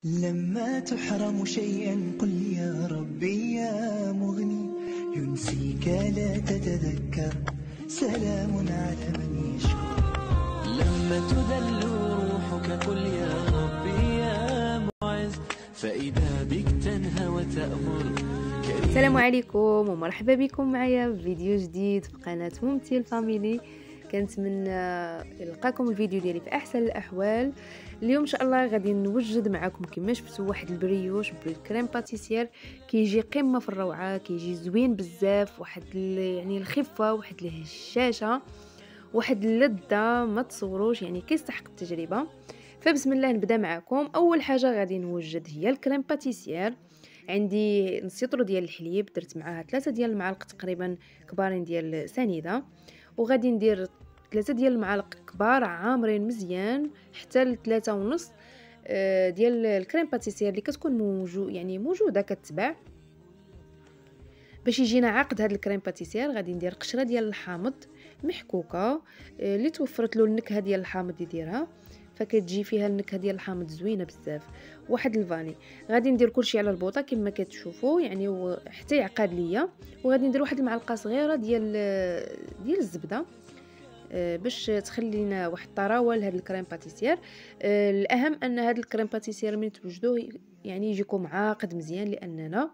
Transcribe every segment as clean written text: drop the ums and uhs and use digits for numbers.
لما تحرم شيئا قل يا ربي يا مغني، ينسيك لا تتذكر، سلام على من يشكر. لما تذل روحك قل يا ربي يا معز، فإذا بك تنهى وتأمر. السلام عليكم ومرحبا بكم معايا في فيديو جديد في قناة ممتي فاميلي. كنتمنى يلقاكم الفيديو ديالي في احسن الاحوال. اليوم ان شاء الله غادي نوجد معكم كما شفتوا واحد البريوش بالكريم باتيسير، كيجي قمه في الروعه، كيجي زوين بزاف، واحد يعني الخفه، واحد الهشاشه، واحد اللذه ما تصوروش، يعني كيستحق التجربه. فبسم الله نبدا معكم. اول حاجه غادي نوجد هي الكريم باتيسير. عندي نص لتر ديال الحليب، درت معاها 3 ديال المعالق تقريبا كبارين ديال سنيده، وغادي ندير 3 ديال المعالق كبار عامرين مزيان حتى ل 3.5 ديال الكريم باتيسير اللي كتكون موجوده كتباع. باش يجينا عاقد هذا الكريم باتيسير غادي ندير قشره ديال الحامض محكوكه، اللي توفرت له النكهه ديال الحامض يديرها، فكتجي فيها النكهه ديال الحامض زوينه بزاف. واحد الفاني. غادي ندير كلشي على البوطه كما كتشوفوا يعني حتى يعقد ليا. وغادي ندير واحد المعلقه صغيره ديال الزبده باش تخلينا واحد الطراوه لهذا الكريم باتيسير. الاهم ان هذا الكريم باتيسير من توجدوه يعني يجيكم عاقد مزيان، لاننا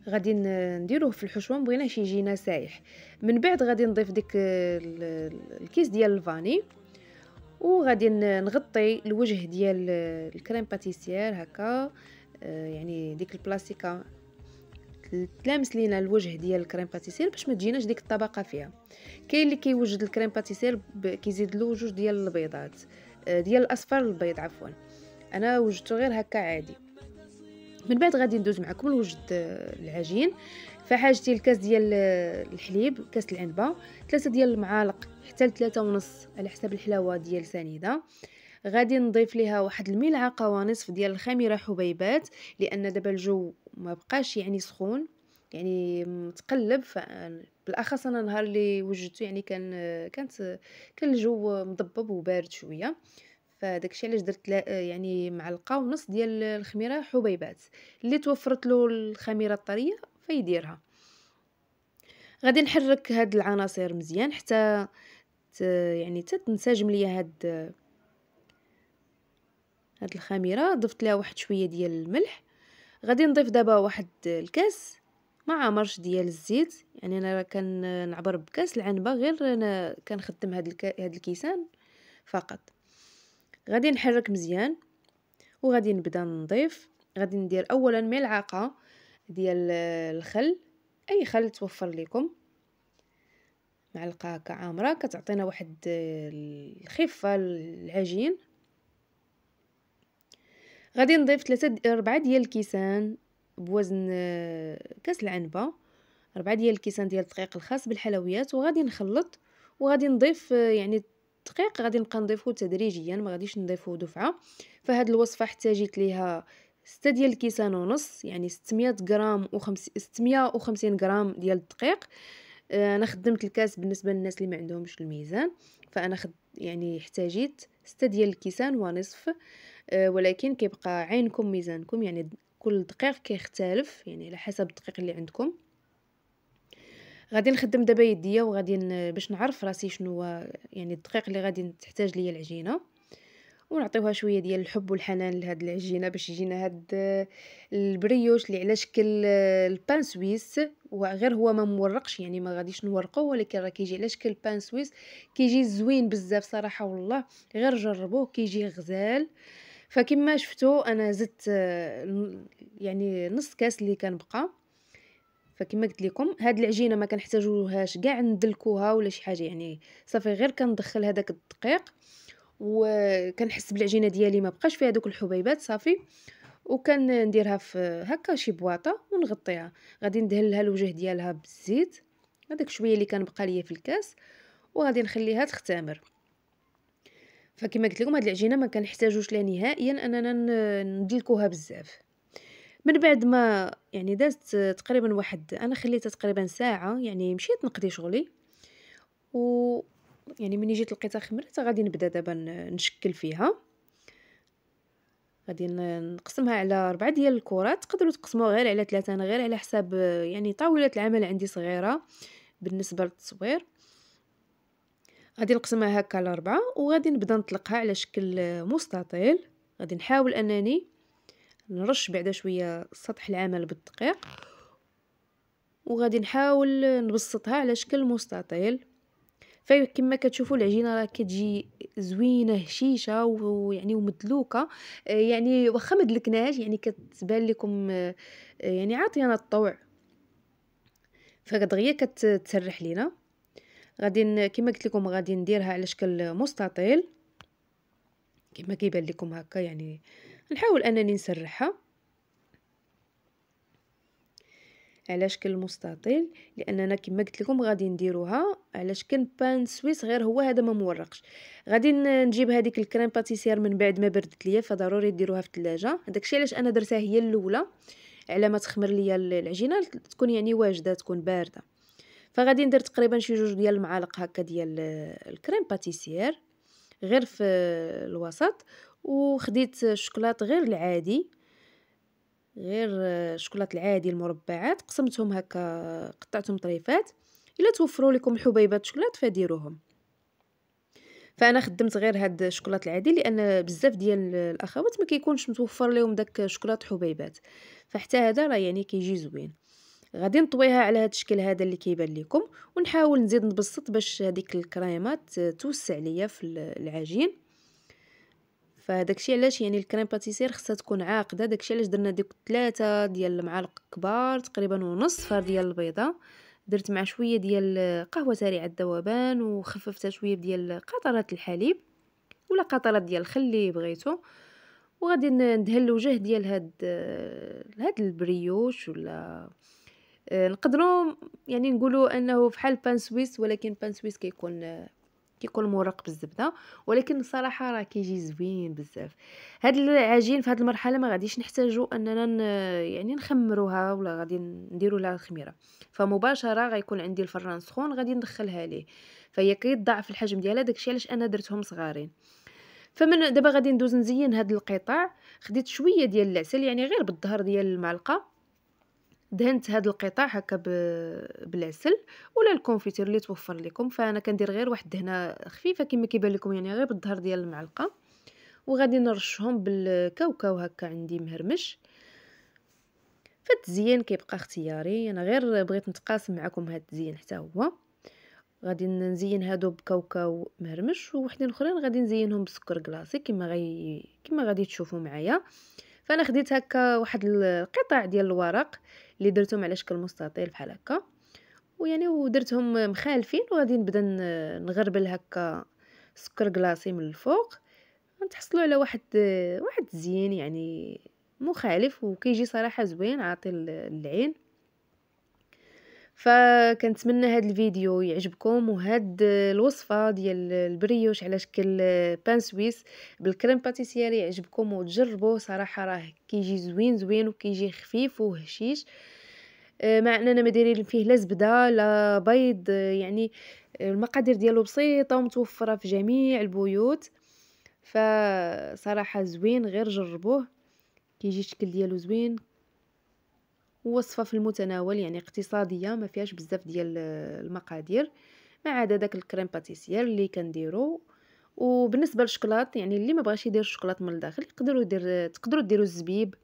غادي نديروه في الحشوه، مبغيناش يجينا سايح. من بعد غادي نضيف ديك الكيس ديال الفاني، وغادي نغطي الوجه ديال الكريم باتيسير هكا، يعني ديك البلاستيكه تلامس لينا الوجه ديال الكريم باتيسير باش ما تجيناش ديك الطبقه فيها. كاين اللي كيوجد الكريم باتيسير كيزيد له جوج ديال البيضات، ديال الاصفر البيض عفوا، انا وجدته غير هكا عادي. من بعد غادي ندوز معكم لوجد العجين. فحاجتي الكاس ديال الحليب، كاس العنبه، 3 ديال المعالق حتى ل 3.5 على حسب الحلاوه ديال سنيده. غادي نضيف ليها واحد الملعقه ونصف ديال الخميره حبيبات، لان دابا الجو ما بقاش يعني سخون، يعني متقلب. بالاخص انا نهار اللي وجدته يعني كان الجو مضبب وبارد شويه، فداكشي علاش درت يعني معلقه ونص ديال الخميره حبيبات، اللي توفرت له الخميره الطريه فيديرها. غادي نحرك هاد العناصر مزيان حتى يعني تنسجم ليا هاد الخميره. ضفت لها واحد شويه ديال الملح. غادي نضيف دابا واحد الكاس مع مرش ديال الزيت، يعني انا كنعبر بكاس العنبه، غير انا كنخدم هاد الكيسان فقط. غادي نحرك مزيان وغادي نبدا نضيف. غادي ندير اولا ملعقه ديال الخل، اي خل توفر لكم، معلقه هكا عامره كتعطينا واحد الخفه العجين. غادي نضيف 4 ديال الكيسان بوزن كاس العنبه، 4 ديال الكيسان ديال الدقيق الخاص بالحلويات، وغادي نخلط. وغادي نضيف يعني الدقيق غادي نبقى نضيفه تدريجيا، ما غاديش نضيفه دفعه. فهاد الوصفه احتاجت ليها 6 ديال الكيسان ونص، يعني 600 غرام 650 غرام ديال الدقيق. انا خدمت الكاس بالنسبه للناس اللي ما عندهمش الميزان، فانا يعني احتاجيت 6 ديال الكيسان ونصف. ولكن كيبقى عينكم ميزانكم، يعني كل دقيق كيختلف يعني على حسب الدقيق اللي عندكم. غادي نخدم دابا يديا وغادي باش نعرف راسي شنو هو يعني الدقيق اللي غادي تحتاج ليا العجينه، ونعطيوها شويه ديال الحب والحنان لهاد العجينه باش يجينا هاد البريوش اللي على شكل البان سويس. وغير هو ما مورقش، يعني ما غاديش نورقوه، ولكن راه كيجي على شكل بان سويس، كيجي زوين بزاف صراحه والله. غير جربوه كيجي غزال. فكما شفتوا انا زدت يعني نص كاس اللي كان بقى. فكما قلت لكم هاد العجينه ما كنحتاجوهاش كاع ندلكوها ولا شي حاجه، يعني صافي غير كندخل هذاك الدقيق وكنحس بالعجينه ديالي ما بقاش فيها دوك الحبيبات صافي، وكنديرها في هكا شي بواطه ونغطيها. غادي ندهن لها الوجه ديالها بالزيت، هذاك شويه اللي كان بقى ليا في الكاس، وغادي نخليها تختمر. فكما قلت لكم هاد العجينه ما كنحتاجوش لها نهائيا اننا ندلكوها بزاف. من بعد ما يعني دازت تقريبا انا خليتها تقريبا ساعه، يعني مشيت نقضي شغلي، و يعني ملي جيت لقيتها خمرت غادي نبدا دابا نشكل فيها. غادي نقسمها على 4 ديال الكرات، تقدروا تقسموها غير على 3، انا غير على حساب يعني طاوله العمل عندي صغيره بالنسبه للتصوير. غادي نقسمها هكا على 4 وغادي نبدا نطلقها على شكل مستطيل. غادي نحاول انني نرش بعدا شويه سطح العمل بالدقيق، وغادي نحاول نبسطها على شكل مستطيل. فكما كتشوفوا العجينه راه كتجي زوينه هشيشه ويعني ومدلوكه، يعني واخا مدلكناهاش يعني كتبان لكم يعني عاطينا الطوع، فدغيا كتسرح لينا. غادي كما قلت لكم غادي نديرها على شكل مستطيل كما كيبان لكم هكا، يعني نحاول انني نسرحها على شكل مستطيل، لاننا كما قلت لكم غادي نديروها على شكل بان سويس، غير هو هذا ما مورقش. غادي نجيب هذيك الكريم باتيسير من بعد ما بردت ليا، فضروري ديروها في الثلاجه. داكشي علاش انا درتها هي الاولى على ما تخمر ليا العجينه تكون يعني واجده تكون بارده. فغادي ندير تقريبا شي 2 ديال المعالق هكا ديال الكريم باتيسير غير في الوسط، وخديت الشوكولاط غير العادي، غير الشوكولاط العادي المربعات، قسمتهم هكا قطعتهم طريفات. الا توفروا لكم حبيبات شوكولاط فديروهم، فانا خدمت غير هاد الشوكولاط العادي لان بزاف ديال الاخوات ما كيكونش متوفر لهم داك شوكولاط حبيبات، فحتى هذا راه يعني كيجي زوين. غادي نطويها على هاد الشكل هذا اللي كيبان لكم، ونحاول نزيد نبسط باش هذيك الكريمات توسع ليا في العجين. فداكشي علاش يعني الكريم باتيسير خصها تكون عاقده، داكشي علاش درنا ديك 3 ديال المعالق كبار تقريبا ونص فار ديال البيضه، درت مع شويه ديال قهوه سريعه الذوبان، وخففتها شويه ديال قطرات الحليب ولا قطرات ديال الخل اللي بغيتو. وغادي ندهن الوجه ديال هاد البريوش، ولا نقدروا يعني نقولوا انه بحال بان سويس، ولكن بان سويس كيكون مورق بالزبده، ولكن الصراحه راه كيجي زوين بزاف. هاد العجين في هاد المرحله ما غاديش نحتاجوا اننا يعني نخمروها ولا غادي نديروا لها الخميره، فمباشره غيكون عندي الفران سخون غادي ندخلها ليه، فهي كيتضاعف الحجم ديالها. داكشي علاش انا درتهم صغارين. فمن دابا غادي ندوز نزين هاد القطع. خديت شويه ديال العسل يعني غير بالظهر ديال المعلقه، دهنت هاد القطع هكا بالعسل ولا الكونفيتير اللي توفر لكم، فانا كندير غير واحد الدهنه خفيفه كما كيبان لكم يعني غير بالظهر ديال المعلقه. وغادي نرشهم بالكاوكاو هكا عندي مهرمش. فالتزيين كيبقى اختياري، انا غير بغيت نتقاسم معكم هاد التزيين حتى هو. غادي نزين هادو بكاوكاو مهرمش، ووحدين اخرين غادي نزينهم بسكر كلاصي كما غادي تشوفوا معايا. فانا خديت هكا واحد القطع ديال الورق اللي درتهم على شكل مستطيل بحال هكا، ويعني ودرتهم مخالفين، وغادي نبدا نغربل هكا سكر كلاصي من الفوق. نتحصلوا على واحد الزين يعني مخالف، وكيجي صراحه زوين عاطي العين. فكنتمنى هذا الفيديو يعجبكم، وهاد الوصفه ديال البريوش على شكل بان سويس بالكريم باتيسير يعجبكم وتجربوه. صراحه راه كيجي زوين وكيجي خفيف وهشيش، مع اننا ما دايرين فيه لا زبده لا بيض، يعني المقادير ديالو بسيطه ومتوفره في جميع البيوت. فصراحه زوين، غير جربوه كيجي الشكل ديالو زوين. وصفه في المتناول يعني اقتصاديه، ما فيهاش بزاف ديال المقادير، ما عدا داك الكريم باتيسير اللي كنديرو. وبالنسبه للشوكولات يعني اللي ما بغاش يدير الشوكولات من الداخل تقدروا ديروا الزبيب،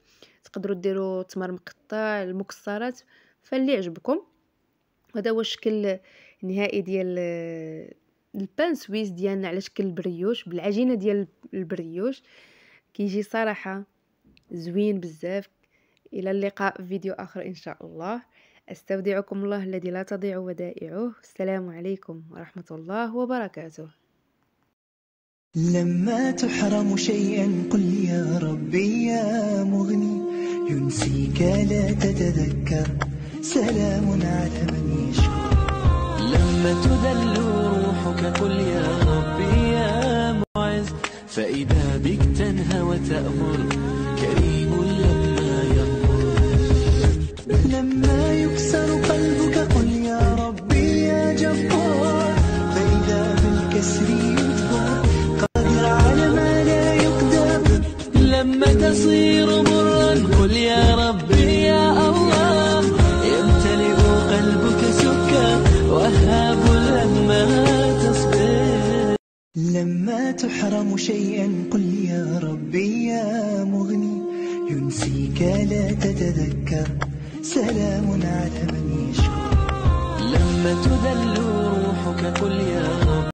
تقدروا ديروا تمر مقطع، المكسرات، فاللي يعجبكم. هذا هو الشكل النهائي ديال البان سويس ديالنا على شكل البريوش بالعجينه ديال البريوش، كيجي صراحه زوين بزاف. الى اللقاء في فيديو اخر ان شاء الله. استودعكم الله الذي لا تضيع ودائعه. السلام عليكم ورحمه الله وبركاته. لما تحرم شيئا قل يا ربي يا مغني، ينسيك لا تتذكر، سلام على من يشكر. لما تذل روحك قل يا ربي يا معز، فإذا بك تنهى وتأمر، كريم لما يغفر. لما يكسر قلبك قل يا ربي يا جبار، فإذا بالكسر يجبر، قادر على ما لا يقدر. لما تصير مرا قل يا ربي يا الله. يمتلئ قلبك سكا وهاب لما تصبر. لما تحرم شيئا قل يا ربي يا مغني، ينسيك لا تتذكر، سلام على من يشكر. لما تذل روحك قل يا رب